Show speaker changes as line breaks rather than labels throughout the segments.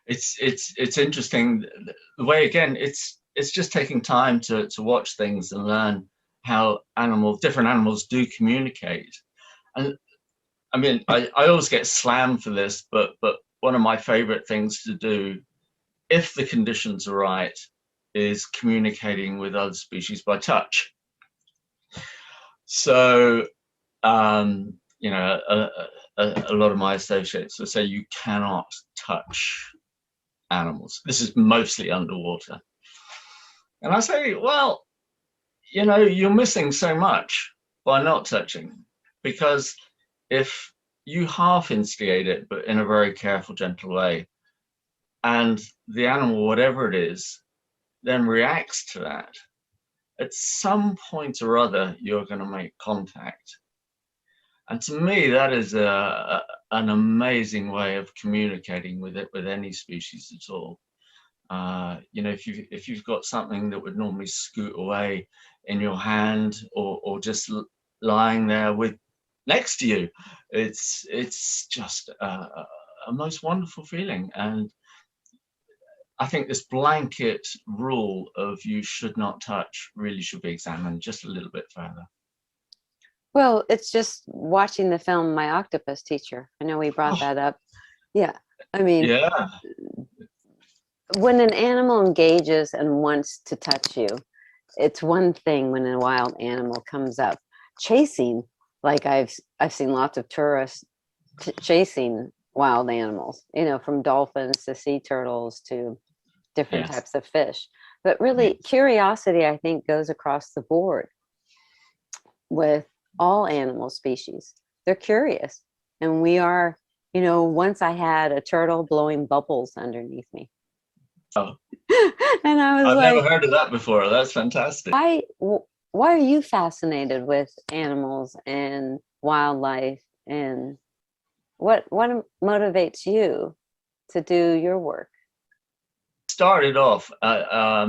it's interesting the way, again, it's just taking time to watch things and learn how different animals do communicate. And I mean, I always get slammed for this, but one of my favorite things to do, if the conditions are right, is communicating with other species by touch. So, you know, a lot of my associates will say you cannot touch animals. This is mostly underwater. And I say, well, you know, you're missing so much by not touching, because if you half instigate it, but in a very careful, gentle way, and the animal, whatever it is, then reacts to that, at some point or other, you're going to make contact. And to me, that is an amazing way of communicating with any species at all. You know, if you've got something that would normally scoot away in your hand, or just lying there next to you, it's just a most wonderful feeling. And I think this blanket rule of you should not touch really should be examined just a little bit further.
Well, it's just watching the film My Octopus Teacher. I know we brought that up. Yeah, I mean,
yeah.
When an animal engages and wants to touch you, it's one thing. When a wild animal comes up chasing, like I've seen lots of tourists chasing wild animals, you know, from dolphins to sea turtles to different types of fish. But really, curiosity, I think, goes across the board with all animal species. They're curious. And we are, you know, once I had a turtle blowing bubbles underneath me.
Oh.
And I was
I've never heard of that before. That's fantastic.
Why are you fascinated with animals and wildlife, and what motivates you to do your work?
Started off, I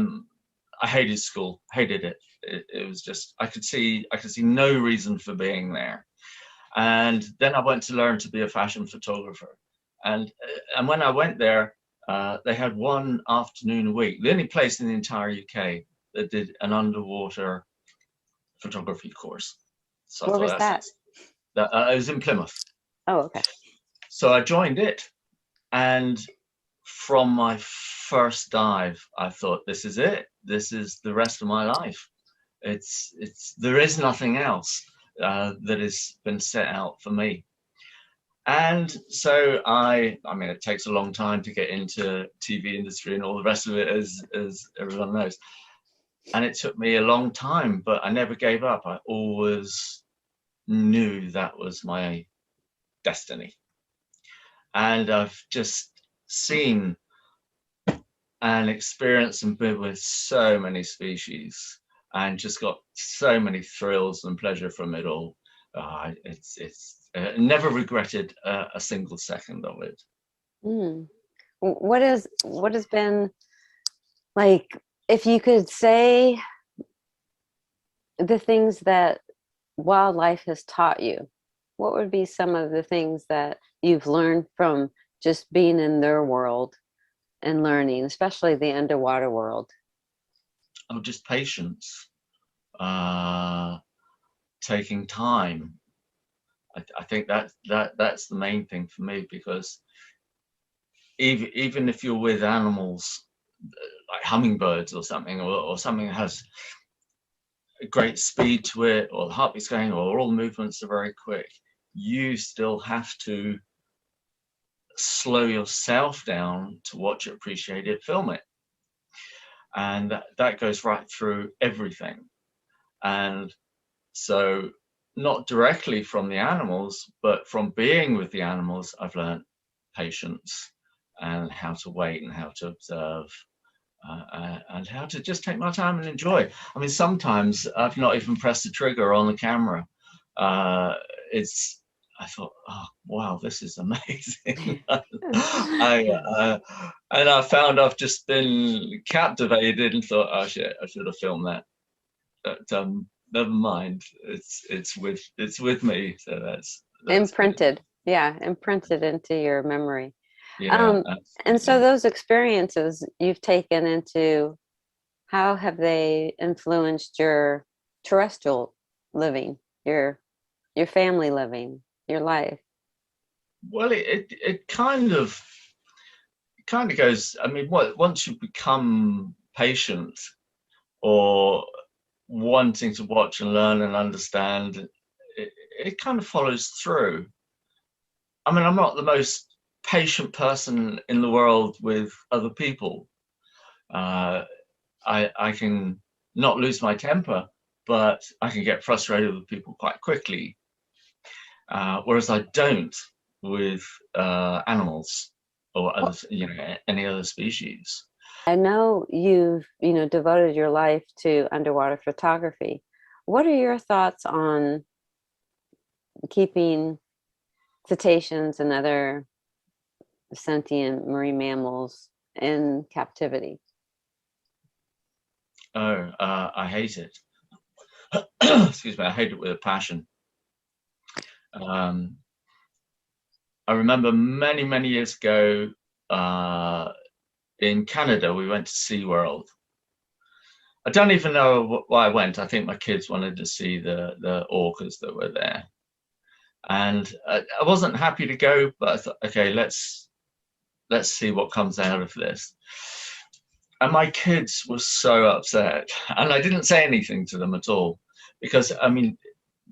hated school, hated it. It was just, I could see no reason for being there. And then I went to learn to be a fashion photographer. And when I went there, they had one afternoon a week, the only place in the entire UK that did an underwater photography course. So
where was that?
It was in Plymouth.
Oh, okay.
So I joined it, and from my first dive, I thought, this is it. This is the rest of my life. There is nothing else that has been set out for me. And so I mean, it takes a long time to get into TV industry and all the rest of it, as everyone knows. And it took me a long time, but I never gave up. I always knew that was my destiny. And I've just seen and experienced and been with so many species, and just got so many thrills and pleasure from it all. It's never regretted a single second of it.
What has been, like, if you could say the things that wildlife has taught you, what would be some of the things that you've learned from just being in their world and learning, especially the underwater world?
Oh, just patience, taking time. I think that's the main thing for me, because even if you're with animals like hummingbirds or something, or something that has a great speed to it, or the heartbeat's going, or all the movements are very quick, you still have to slow yourself down to watch it, appreciate it, film it. And that goes right through everything. And so, not directly from the animals, but from being with the animals, I've learned patience and how to wait and how to observe, and how to just take my time and enjoy. I mean, sometimes I've not even pressed the trigger on the camera. I thought, oh wow, this is amazing. And I found I've just been captivated and thought, oh shit, I should have filmed that. But never mind. It's with me. So that's
imprinted. Good. Yeah, imprinted into your memory.
Yeah,
And so
absolutely.
those experiences you've taken into, how have they influenced your terrestrial living, your family living, your life?
Well, it kind of goes. I mean, once you become patient or wanting to watch and learn and understand, it kind of follows through. I mean, I'm not the most patient person in the world with other people. Uh, I can not lose my temper, but I can get frustrated with people quite quickly. Whereas I don't with animals or other, any other species.
I know you've, devoted your life to underwater photography. What are your thoughts on keeping cetaceans and other sentient marine mammals in captivity?
Oh, I hate it. Excuse me, I hate it with a passion. Um, I remember many, many years ago in Canada, we went to SeaWorld. I don't even know why I went. I think my kids wanted to see the orcas that were there. And I wasn't happy to go, but I thought, okay, let's see what comes out of this. And my kids were so upset, and I didn't say anything to them at all, because I mean,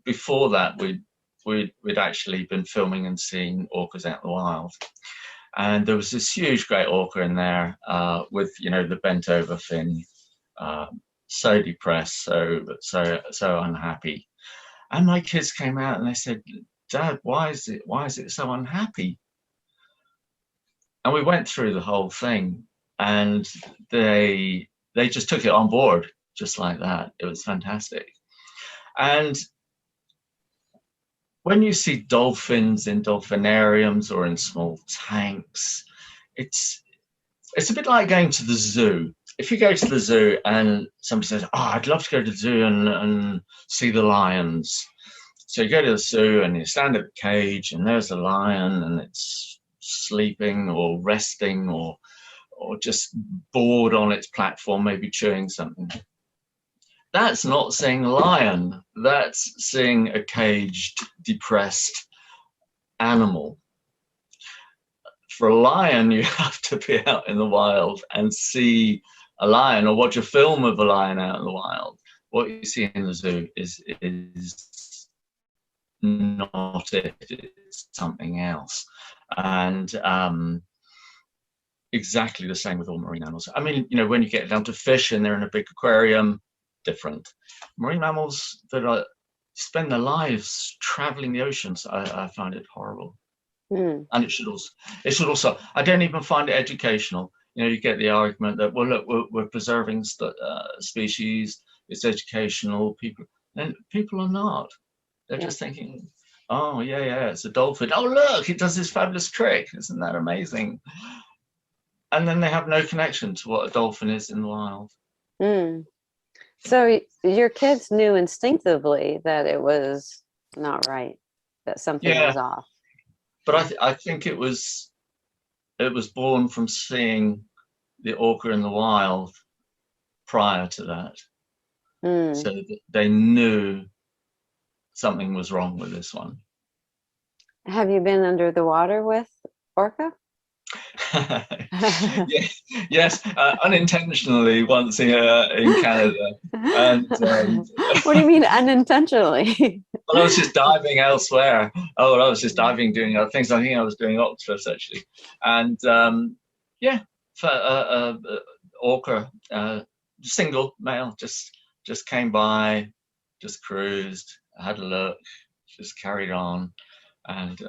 before that we'd actually been filming and seeing orcas out in the wild, and there was this huge great orca in there with the bent over fin, so depressed, so unhappy. And my kids came out and they said, "Dad, why is it so unhappy?" And we went through the whole thing, and they just took it on board just like that. It was fantastic. And when you see dolphins in dolphinariums or in small tanks, it's a bit like going to the zoo. If you go to the zoo and somebody says, "Oh, I'd love to go to the zoo and see the lions," so you go to the zoo and you stand at the cage and there's a lion and it's sleeping or resting or just bored on its platform, maybe chewing something. That's not seeing a lion. That's seeing a caged, depressed animal. For a lion, you have to be out in the wild and see a lion or watch a film of a lion out in the wild. What you see in the zoo is not it, it's something else. And exactly the same with all marine animals. I mean, when you get down to fish and they're in a big aquarium, different. Marine mammals that spend their lives traveling the oceans, I find it horrible. And it should also, I don't even find it educational. You get the argument that, well, look, we're preserving species, it's educational, and people are not. They're just thinking, oh, yeah, it's a dolphin. Oh, look, it does this fabulous trick. Isn't that amazing? And then they have no connection to what a dolphin is in the wild.
So your kids knew instinctively that it was not right, that something was off.
But I think it was born from seeing the orca in the wild prior to that. So they knew something was wrong with this one.
Have you been under the water with orca?
Yes, unintentionally once in Canada. And
what do you mean unintentionally?
well, I was just diving elsewhere. Oh, I was just diving, doing other things. I think I was doing octopus actually, and orca, single male, just came by, just cruised, had a look, just carried on, and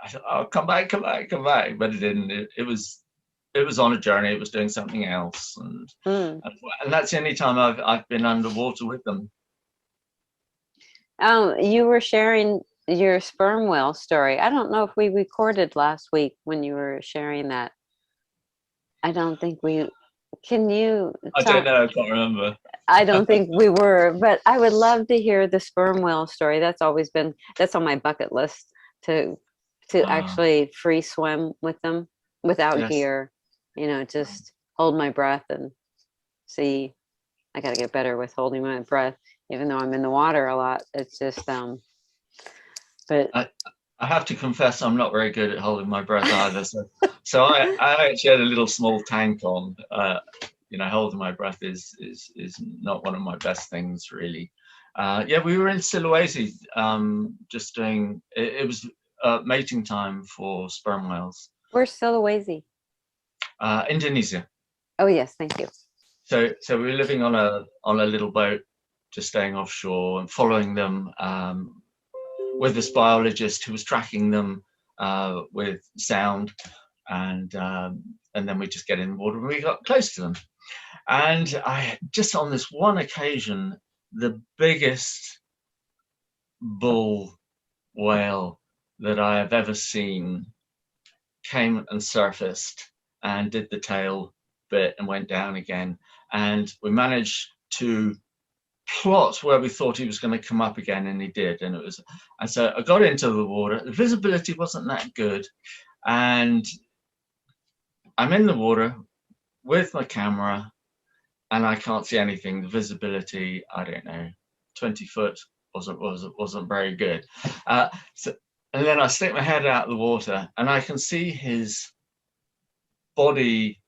I thought, oh, come back, but it didn't. It was on a journey. It was doing something else, and that's the only time I've been underwater with them.
You were sharing your sperm whale story. I don't know if we recorded last week when you were sharing that. I don't think we. Can you?
I don't know. I can't remember.
I don't think we were, but I would love to hear the sperm whale story. That's on my bucket list to to actually free swim with them without
Yes.
gear, you know, just hold my breath and see. I got to get better with holding my breath, even though I'm in the water a lot. It's just, but
I have to confess, I'm not very good at holding my breath either. So I actually had a little small tank on. You know, holding my breath is not one of my best things, really. Yeah, we were in Sulawesi, just doing. It was mating time for sperm whales.
where's Sulawesi?
Indonesia.
Oh yes, thank you.
So we were living on a little boat, just staying offshore and following them with this biologist who was tracking them with sound, and then we just get in the water and we got close to them. And I just on this one occasion, the biggest bull whale that I have ever seen came and surfaced and did the tail bit and went down again. And we managed to plot where we thought he was going to come up again, and he did. And so I got into the water. The visibility wasn't that good, and I'm in the water with my camera, and I can't see anything. The visibility, I don't know, 20 foot wasn't very good. And then I stick my head out of the water, and I can see his body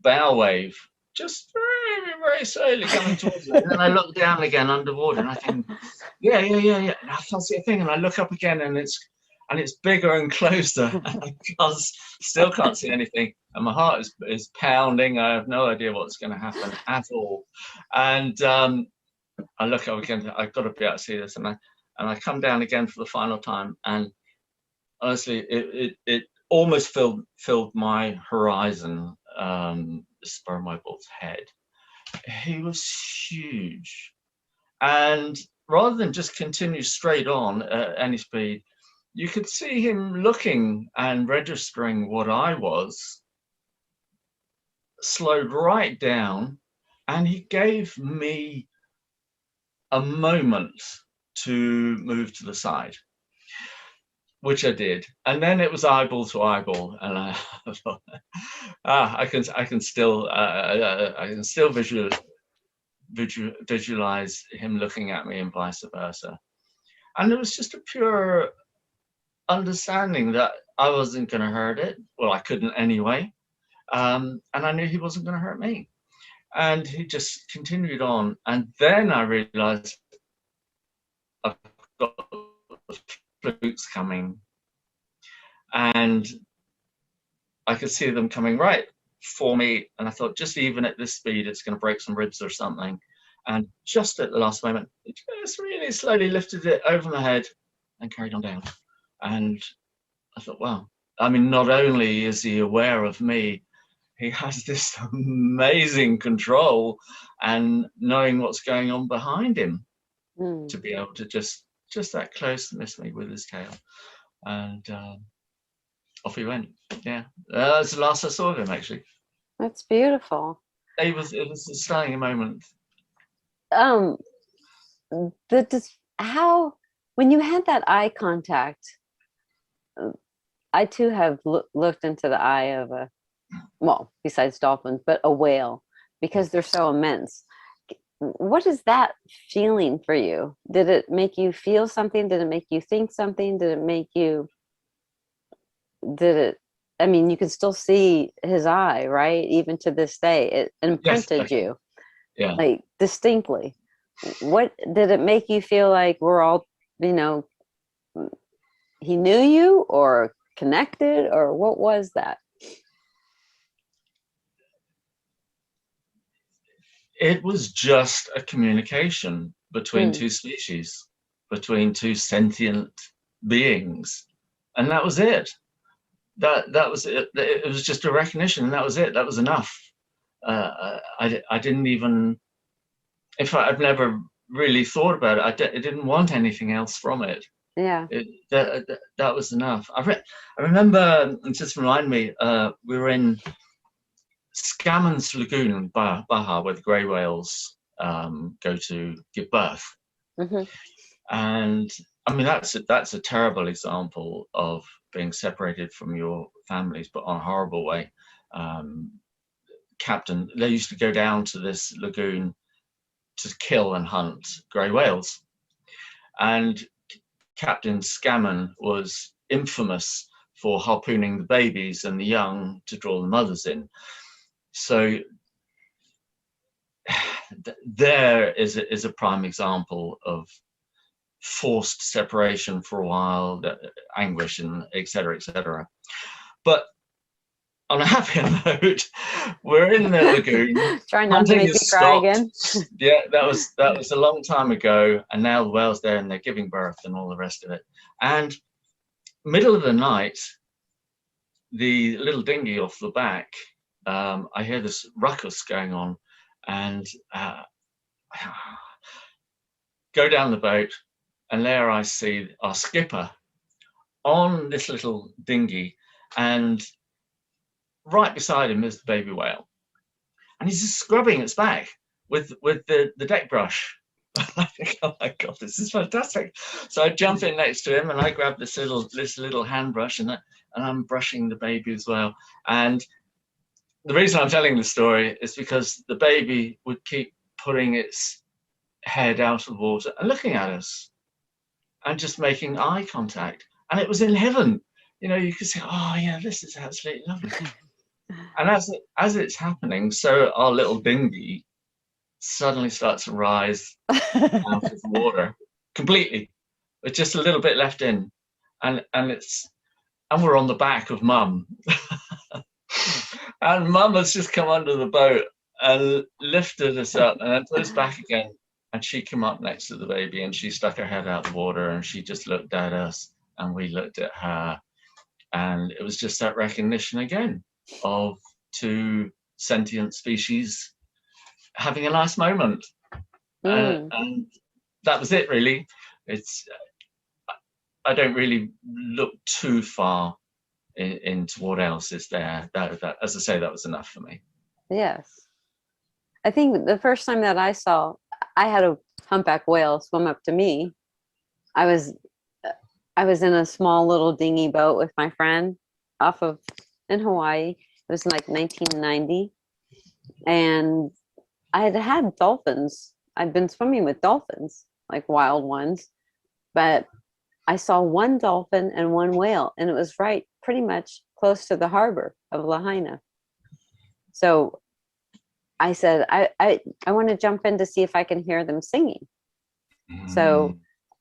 bow wave just very, very slowly coming towards me. And then I look down again underwater, and I think, yeah. And I can't see a thing. And I look up again, and it's bigger and closer. And I still can't see anything. And my heart is pounding. I have no idea what's going to happen at all. And I look up again. I've got to be able to see this. And I come down again for the final time. And honestly, it almost filled my horizon. The sperm whale's head. He was huge, and rather than just continue straight on at any speed, you could see him looking and registering what I was, slowed right down, and he gave me a moment to move to the side, which I did, and then it was eyeball to eyeball, and I thought, I can still visualize him looking at me and vice versa, and it was just a pure understanding that I wasn't going to hurt it. Well, I couldn't anyway, and I knew he wasn't going to hurt me, and he just continued on, and then I realized I've got flukes coming, and I could see them coming right for me, and I thought, just even at this speed, it's going to break some ribs or something. And just at the last moment, it just really slowly lifted it over my head and carried on down. And I thought, wow. I mean, not only is he aware of me, he has this amazing control and knowing what's going on behind him to be able to just that close to miss me with his tail. And off he went. Yeah, that's the last I saw of him, actually.
That's beautiful.
It was a stunning moment.
When you had that eye contact, I too have looked into the eye of besides dolphins, but a whale, because they're so immense. What is that feeling for you? Did it make you feel something? Did it make you think something? I mean, you can still see his eye, right? Even to this day, it imprinted you, like distinctly. What did it make you feel like? We're all, he knew you or connected, or what was that?
It was just a communication between two species, between two sentient beings, and that was it. That was it. It was just a recognition, and that was it. That was enough. I didn't even, in fact, I've never really thought about it. I didn't want anything else from it.
Yeah.
That was enough. I remember, and just remind me, we were in Scammons Lagoon in Baja, where the grey whales go to give birth.
Mm-hmm.
And I mean, that's a terrible example of being separated from your families, but on a horrible way. Captain, they used to go down to this lagoon to kill and hunt grey whales, and Captain Scammon was infamous for harpooning the babies and the young to draw the mothers in. So there is a prime example of forced separation for a while, anguish, and etc., etc. But on a happier note, we're in the lagoon.
Try not to make me cry again.
Yeah, that was a long time ago, and now the whale's there and they're giving birth and all the rest of it. And middle of the night, the little dinghy off the back, I hear this ruckus going on, and go down the boat, and there I see our skipper on this little dinghy, and right beside him is the baby whale, and he's just scrubbing its back with the deck brush. I think, oh my god, this is fantastic. So I jump in next to him and I grab this little hand brush, and I'm brushing the baby as well. And the reason I'm telling the story is because the baby would keep putting its head out of the water and looking at us and just making eye contact, and it was in heaven. You know, you could say, oh yeah, this is absolutely lovely. And as it's happening, so our little dinghy suddenly starts to rise out of the water completely, with just a little bit left in, and we're on the back of Mum, and Mum has just come under the boat and lifted us up and then put us back again, and she came up next to the baby and she stuck her head out of the water and she just looked at us and we looked at her, and it was just that recognition again of two sentient species having a nice moment. And that was it, really. I don't really look too far into what else is there. That, as I say, that was enough for me.
Yes. I think the first time that I had a humpback whale swim up to me. I was in a small little dinghy boat with my friend in Hawaii. It was like 1990, and I had dolphins. I'd been swimming with dolphins, like wild ones, but I saw one dolphin and one whale, and it was right pretty much close to the harbor of Lahaina. So I said, I want to jump in to see if I can hear them singing. So,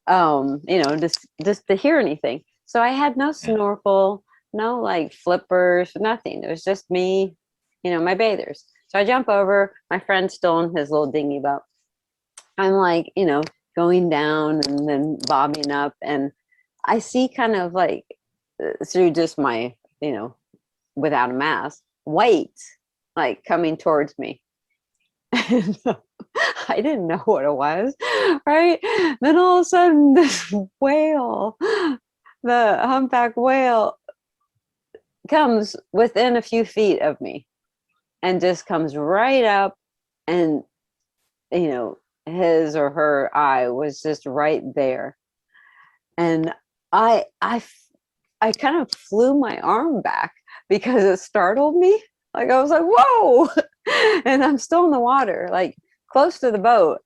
just to hear anything. So I had no snorkel, no like flippers, nothing. It was just me, my bathers. So I jump over, my friend's still in his little dinghy boat. I'm like, going down and then bobbing up, and I see kind of like through just my, without a mask, white, like coming towards me. And I didn't know what it was, right? Then all of a sudden, this whale, the humpback whale, comes within a few feet of me and just comes right up, and, his or her eye was just right there. And I kind of flew my arm back because it startled me. Like I was like, whoa, and I'm still in the water, like close to the boat.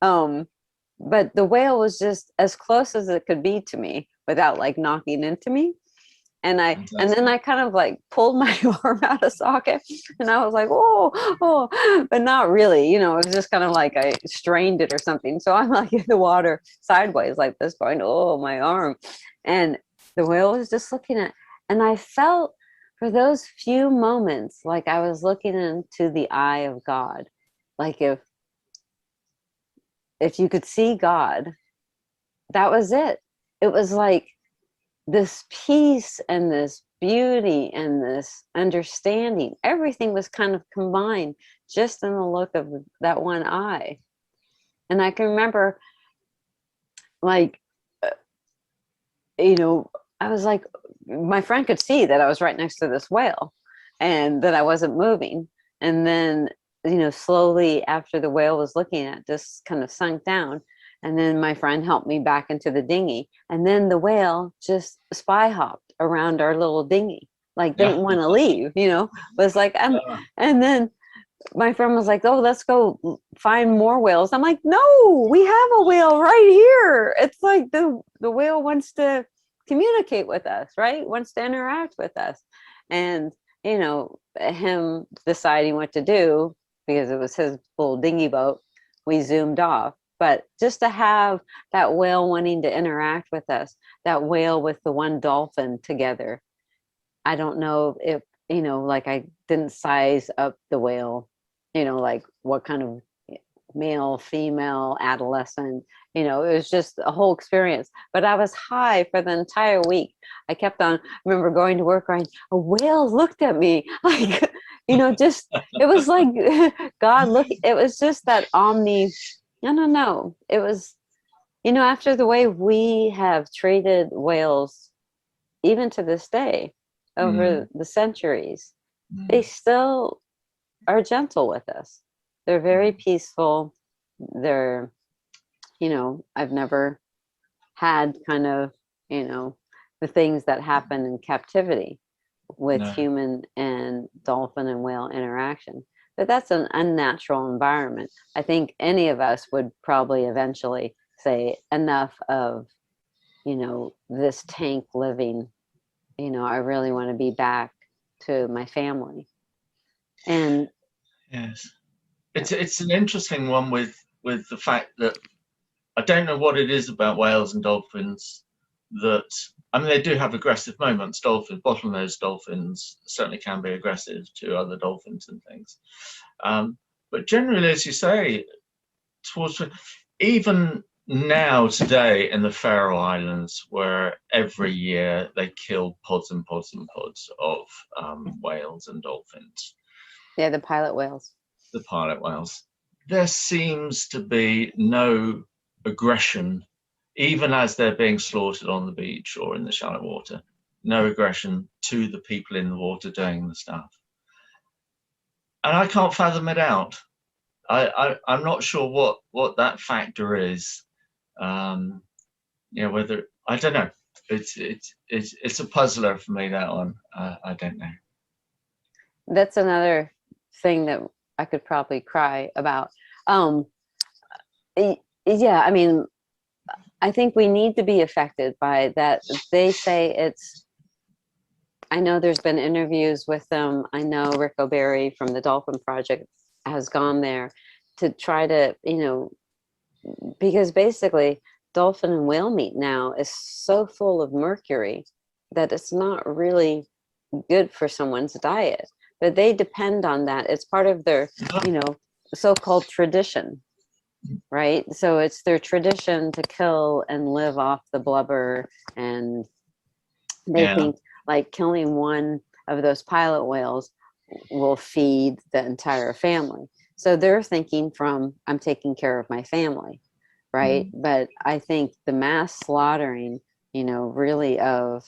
But the whale was just as close as it could be to me without like knocking into me. And then I kind of like pulled my arm out of socket, and I was like, oh, but not really, it was just kind of like I strained it or something. So I'm like in the water sideways like this going, oh, my arm. And the whale was just looking at, and I felt for those few moments like I was looking into the eye of God. Like if you could see God, that was it. It was like this peace and this beauty and this understanding. Everything was kind of combined just in the look of that one eye. And I can remember, like, I was like, my friend could see that I was right next to this whale and that I wasn't moving. And then, slowly after the whale was looking at, just kind of sunk down. And then my friend helped me back into the dinghy. And then the whale just spy hopped around our little dinghy, like didn't want to leave, you know, was like, and then my friend was like, oh, let's go find more whales. I'm like, no, we have a whale right here. It's like the whale wants to communicate with us, right? Wants to interact with us. And, you know, him deciding what to do, because it was his little dinghy boat, we zoomed off. But just to have that whale wanting to interact with us, that whale with the one dolphin together, I don't know if, you know, like I didn't size up the whale, you know, like what kind of male, female, adolescent, you know, it was just a whole experience. But I was high for the entire week. I kept on, I remember going to work going, a whale looked at me. Like, you know, just, it was like God look, it was just that no. It was, you know, after the way we have treated whales, even to this day, over the centuries, they still are gentle with us. They're very peaceful. They're, you know, I've never had kind of, you know, the things that happen in captivity with human and dolphin and whale interaction. But that's an unnatural environment. I think any of us would probably eventually say enough of, you know, this tank living, you know, I really want to be back to my family. And
yes, it's an interesting one with the fact that I don't know what it is about whales and dolphins that, I mean, they do have aggressive moments. Dolphins, bottlenose dolphins certainly can be aggressive to other dolphins and things. But generally, as you say, towards even now today in the Faroe Islands, where every year they kill pods and pods and pods of whales and dolphins.
yeah, the pilot whales.
The pilot whales. There seems to be no aggression, even as they're being slaughtered on the beach or in the shallow water, no aggression to the people in the water doing the stuff. And I can't fathom it out. I'm not sure what that factor is. You know, whether, I don't know. It's a puzzler for me, that one. I don't know.
That's another thing that I could probably cry about. Yeah, I mean, I think we need to be affected by that. They say it's, I know there's been interviews with them. I know Rick O'Berry from the Dolphin Project has gone there to try to, you know, because basically dolphin and whale meat now is so full of mercury that it's not really good for someone's diet. But they depend on that. It's part of their, you know, so-called tradition, right? So it's their tradition to kill and live off the blubber, and they think like killing one of those pilot whales will feed the entire family. So they're thinking from, I'm taking care of my family, right? But I think the mass slaughtering, you know, really of,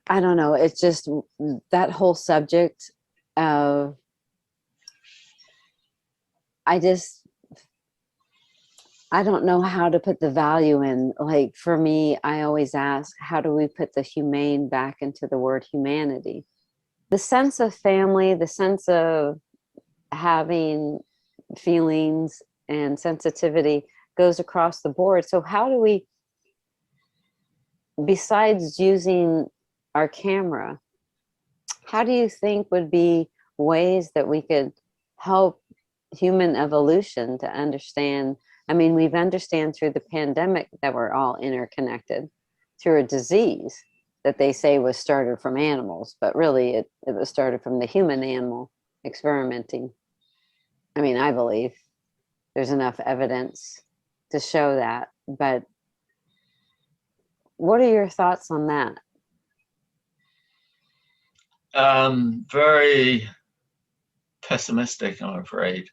I don't know, it's just that whole subject of, I don't know how to put the value in. Like for me, I always ask, how do we put the humane back into the word humanity? The sense of family, the sense of having feelings and sensitivity goes across the board. So how do we, besides using our camera, how do you think would be ways that we could help human evolution to understand? I mean, we've understand through the pandemic that we're all interconnected through a disease that they say was started from animals, but really it was started from the human animal experimenting. I mean, I believe there's enough evidence to show that, but what are your thoughts on that?
Very pessimistic, I'm afraid.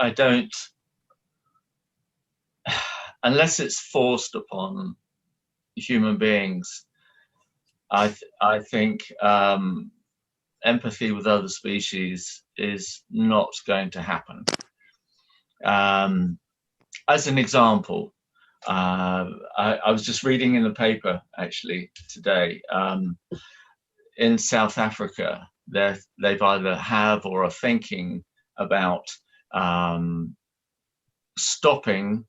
I don't, unless it's forced upon human beings, I think empathy with other species is not going to happen. As an example, I was just reading in the paper actually today, in South Africa, they've either have or are thinking about stopping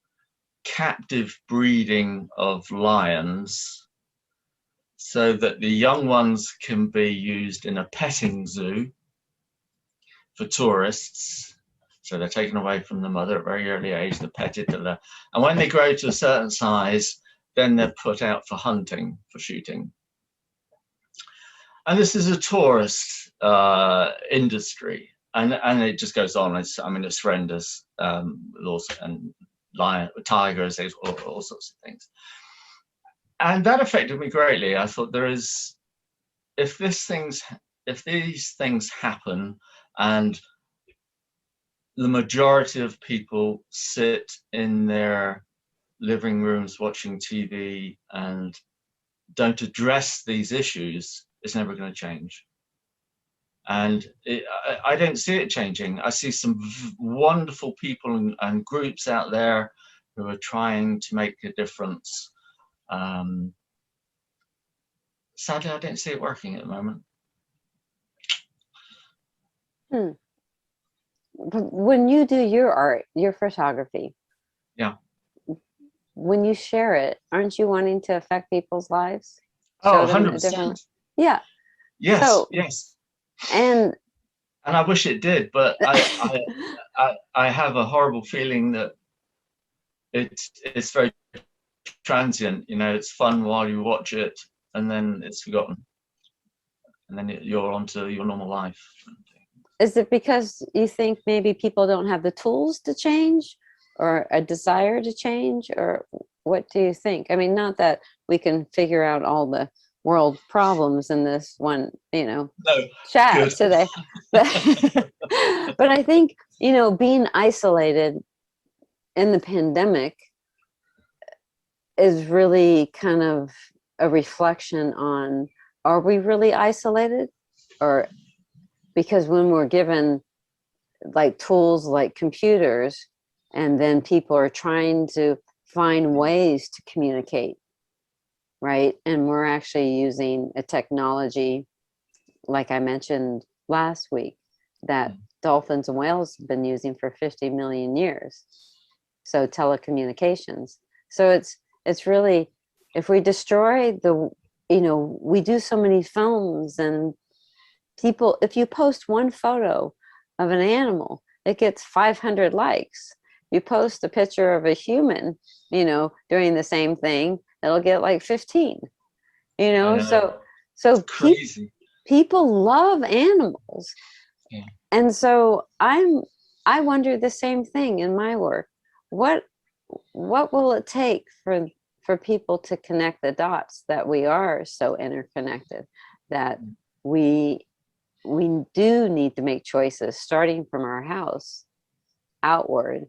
captive breeding of lions so that the young ones can be used in a petting zoo for tourists. So they're taken away from the mother at a very early age, they're petted, and when they grow to a certain size, then they're put out for hunting, for shooting. And this is a tourist industry, and it just goes on. I mean, it's horrendous. And lion, tigers, all sorts of things. And that affected me greatly. I thought if these things happen, and the majority of people sit in their living rooms watching TV and don't address these issues, it's never going to change. And I don't see it changing. I see some wonderful people and groups out there who are trying to make a difference. Sadly, I don't see it working at the moment.
When you do your art, your photography,
yeah,
when you share it, aren't you wanting to affect people's lives?
Oh, 100%.
Yeah.
Yes, so, yes.
And
I wish it did, but I have a horrible feeling that it's very transient. You know, it's fun while you watch it, and then it's forgotten, and then you're on to your normal life.
Is it because you think maybe people don't have the tools to change, or a desire to change, or what do you think? I mean, not that we can figure out all the world problems in this one, chat today, but I think, being isolated in the pandemic is really kind of a reflection on, are we really isolated? Or because when we're given like tools like computers, and then people are trying to find ways to communicate, right? And we're actually using a technology, like I mentioned last week, that dolphins and whales have been using for 50 million years. So telecommunications. So it's really, if we destroy we do so many films, and people, if you post one photo of an animal, it gets 500 likes. You post a picture of a human, doing the same thing, it'll get like 15, so
crazy.
People love animals.
Yeah.
And so I wonder the same thing in my work. What will it take for people to connect the dots, that we are so interconnected, that we do need to make choices starting from our house outward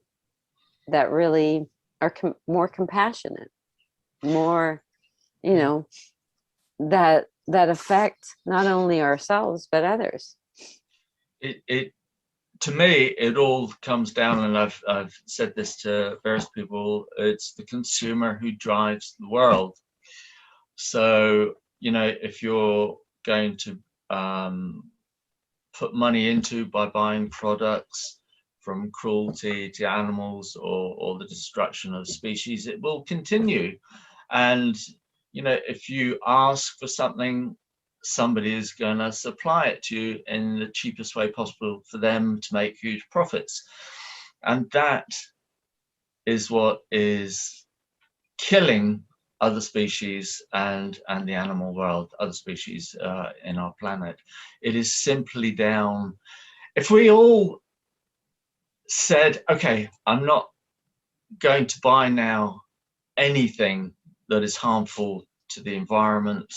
that really are more compassionate, more, that affect not only ourselves but others.
To me, it all comes down, and I've said this to various people, it's the consumer who drives the world. So, if you're going to put money into by buying products from cruelty to animals, or the destruction of species, it will continue. And, if you ask for something, somebody is going to supply it to you in the cheapest way possible for them to make huge profits. And that is what is killing other species and the animal world, other species in our planet. It is simply down. If we all said, okay, I'm not going to buy now anything that is harmful to the environment,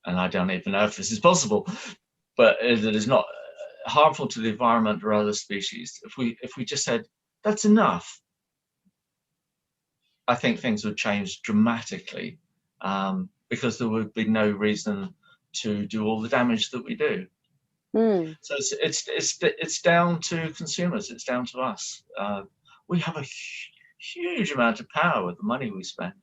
and I don't even know if this is possible, but that is not harmful to the environment or other species. If we just said that's enough, I think things would change dramatically, because there would be no reason to do all the damage that we do.
Mm.
So it's down to consumers. It's down to us. We have a huge amount of power with the money we spend.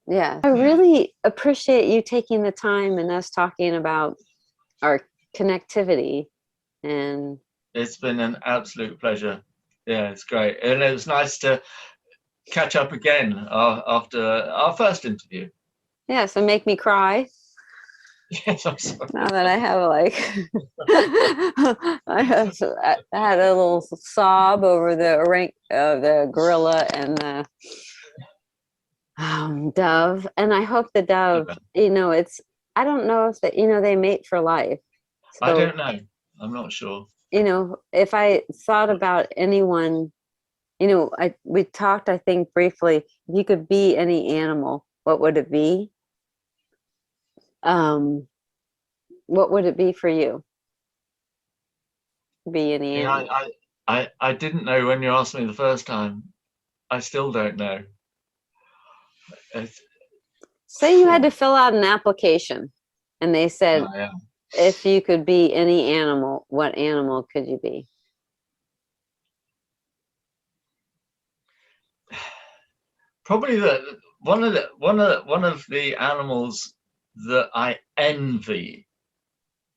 Yeah. I really appreciate you taking the time and us talking about our connectivity. And
It's been an absolute pleasure. Yeah, it's great. And it was nice to catch up again after our first interview.
yeah, so make me cry.
Yes, I'm sorry.
Now that I have like, I had a little sob over the gorilla and the dove, and I hope the dove, I don't know if that, they mate for life. So,
I don't know. I'm not sure.
If I thought about anyone, we talked, I think briefly, if you could be any animal, what would it be? What would it be for you? Be any animal.
I didn't know when you asked me the first time. I still don't know.
Say you had to fill out an application and they said,
yeah.
if you could be any animal, what animal could you be?
Probably one of the animals that I envy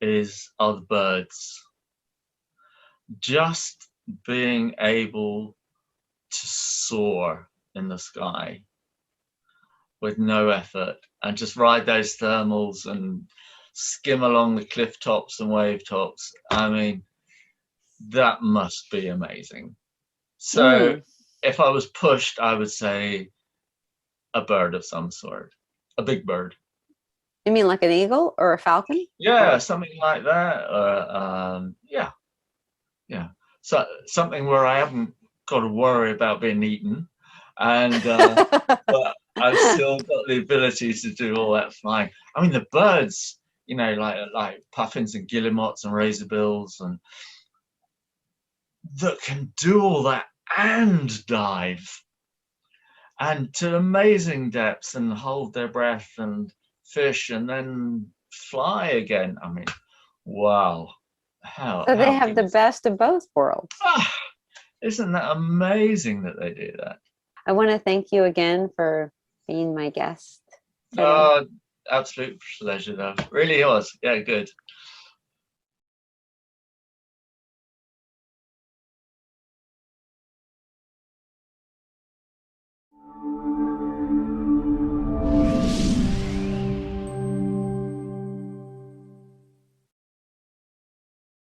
are the birds. Just being able to soar in the sky with no effort and just ride those thermals and skim along the cliff tops and wave tops. I mean, that must be amazing. So if I was pushed, I would say a bird of some sort, a big bird.
You mean like an eagle or a falcon?
Yeah, something like that. Yeah. So something where I haven't got to worry about being eaten, and but I've still got the ability to do all that flying. I mean, the birds, like puffins and guillemots and razorbills, and that can do all that and dive, and to amazing depths, and hold their breath and fish, and then fly again. I mean, wow.
So they have the best of both worlds.
Isn't that amazing that they do that?
I want to thank you again for being my guest today.
Absolute pleasure, though. Really was. Yeah, good.